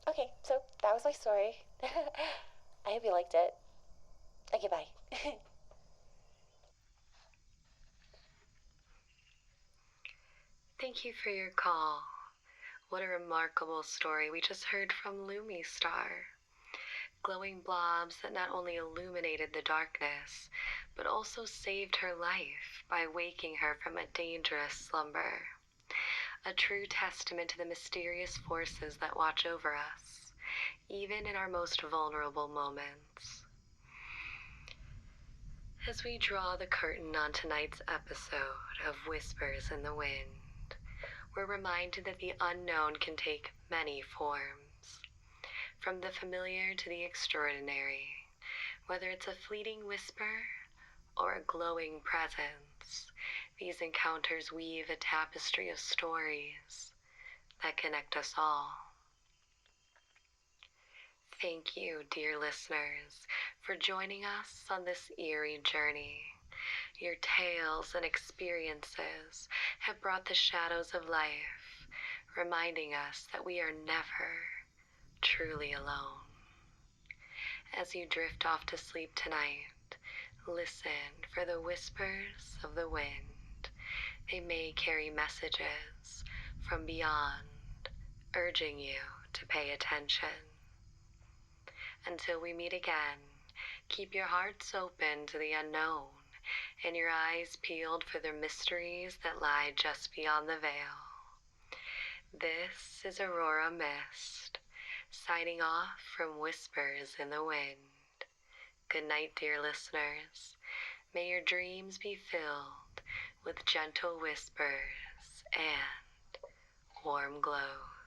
Okay, so that was my story. I hope you liked it. Okay, bye. Thank you for your call. What a remarkable story we just heard from Lumi Star. Glowing blobs that not only illuminated the darkness, but also saved her life by waking her from a dangerous slumber. A true testament to the mysterious forces that watch over us, even in our most vulnerable moments. As we draw the curtain on tonight's episode of Whispers in the Wind, we're reminded that the unknown can take many forms. From the familiar to the extraordinary, whether it's a fleeting whisper or a glowing presence, these encounters weave a tapestry of stories that connect us all. Thank you, dear listeners, for joining us on this eerie journey. Your tales and experiences have brought the shadows of life, reminding us that we are never truly alone. As you drift off to sleep tonight, listen for the whispers of the wind. They may carry messages from beyond urging you to pay attention. Until we meet again, keep your hearts open to the unknown and your eyes peeled for the mysteries that lie just beyond the veil. This is Aurora Mist, signing off from Whispers in the Wind. Good night, dear listeners. May your dreams be filled with gentle whispers and warm glows.